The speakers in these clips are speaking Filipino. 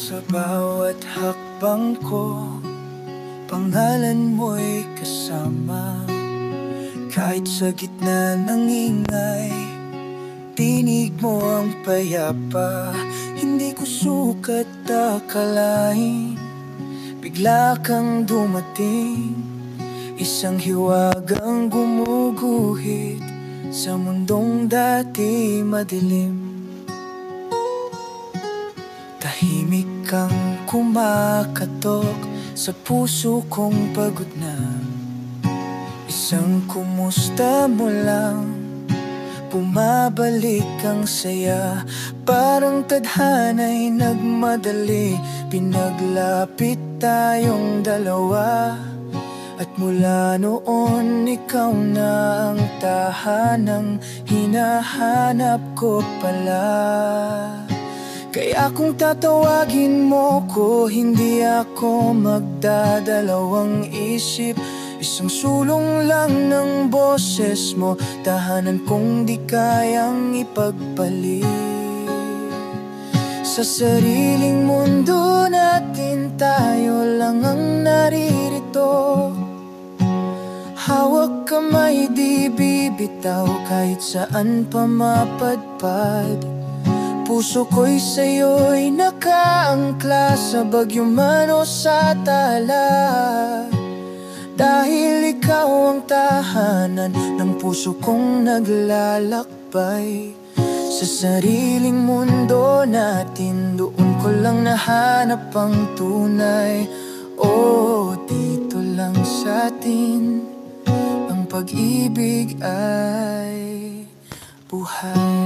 Sa bawat hakbang ko, pangalan mo'y kasama. Kahit sa gitna ng ingay, tinig mo ang payapa. Hindi ko sukat akalain, bigla kang dumating. Isang hiwagang gumuguhit sa mundong dati madilim. Tahimik kang kumakatok sa puso kong pagod na. Isang kumusta mo lang, bumabalik ang saya. Parang tadhana'y nagmadali, pinaglapit tayong dalawa. At mula noon, ikaw na ang tahanang hinahanap ko pala. Kaya kung tatawagin mo ko, hindi ako magdadalawang isip. Isang sulong lang ng boses mo, tahanan kong di kayang ipagpalit. Sa sariling mundo natin, tayo lang ang naririto. Hawak kamay di bibitaw, kahit saan pa mapadpad. Puso ko'y sa'yo'y nakaangkla, sa bagyo man o sa tala. Dahil ikaw ang tahanan ng puso kong naglalakbay. Sa sariling mundo natin, doon ko lang nahanap ang tunay. Oh, dito lang sa atin ang pag-ibig ay buhay.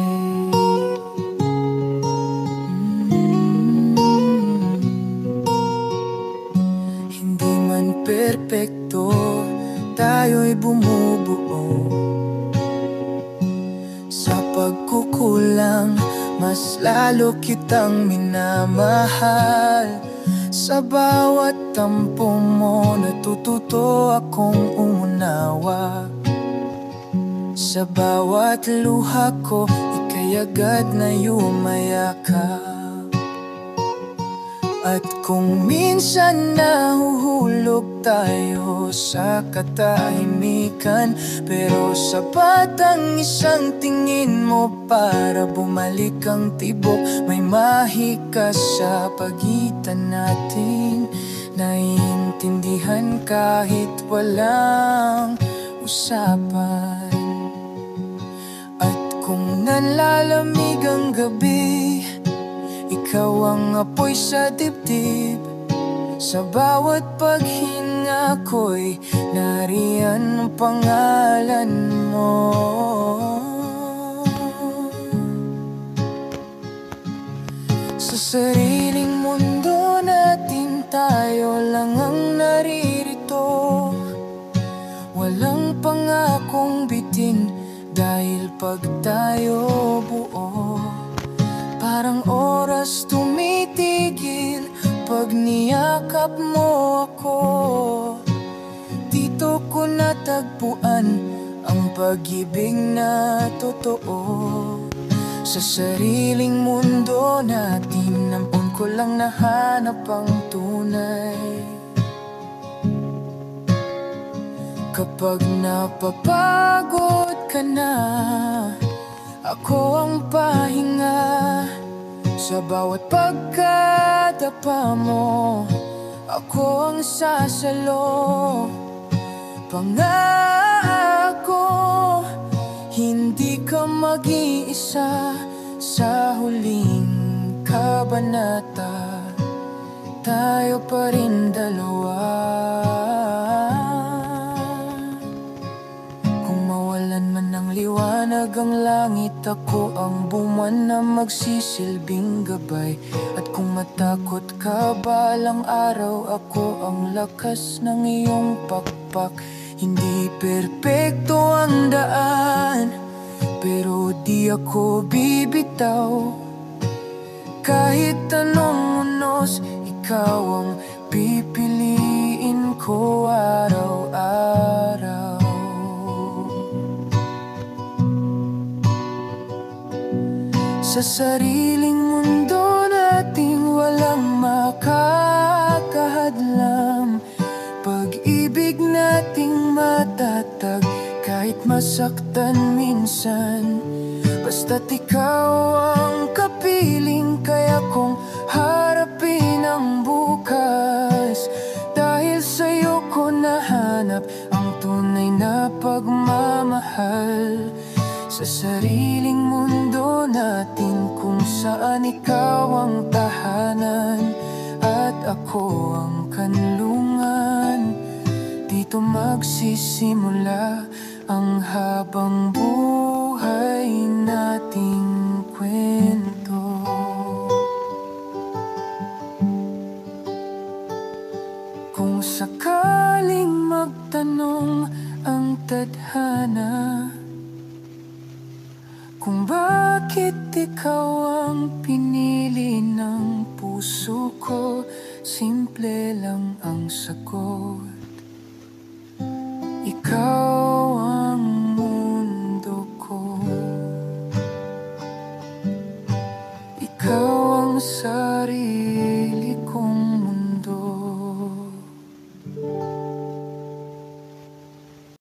Hindi man perpekto, tayo'y bumubuo. Sa pagkukulang, mas lalo kitang minamahal. Sa bawat tampo mo, natututo akong umunawa. Sa bawat luha ko, ika'y agad na yumayakap. At kung minsan nahuhulog tayo sa katahimikan, pero sapat ang isang tingin mo para bumalik ang tibok. May mahika sa pagitan natin, naiintindihan kahit walang usapan. At kung nalalamig ang gabi, ikaw ang apoy sa dibdib. Sa bawat paghinga ko'y nariyan ang pangalan mo. Sa sariling mundo natin, tayo lang ang naririto. Walang pangakong bitin, dahil pag tayo buo, parang oras tumitigil pag niyakap mo ako. Dito ko natagpuan ang pag-ibig na totoo. Sa sariling mundo natin, nampun ko lang nahanap ang tunay. Kapag napapagod ka na, ako ang pahinga. Sa bawat pagkadapa mo, ako ang sasalo. Pangako, hindi ka mag-iisa. Sa huling kabanata, tayo pa rin dalawa. Liwanag ang langit, ako ang buwan na magsisilbing gabay. At kung matakot ka balang araw, ako ang lakas ng iyong pakpak. Hindi perpekto ang daan, pero di ako bibitaw. Kahit anong unos, ikaw ang pipiliin ko araw-araw. Sa sariling mundo nating walang nasaktan minsan, basta't ikaw ang kapiling. Kaya kong harapin ang bukas, dahil sa'yo ko nahanap ang tunay na pagmamahal. Sa sariling mundo natin kung saan ikaw ang tahanan at ako ang kanlungan, dito magsisimula ang habang buhay nating kwento. Kung sakaling magtanong ang tadhana kung bakit ikaw ang pinili ng puso ko, simple lang ang sagot. Ikaw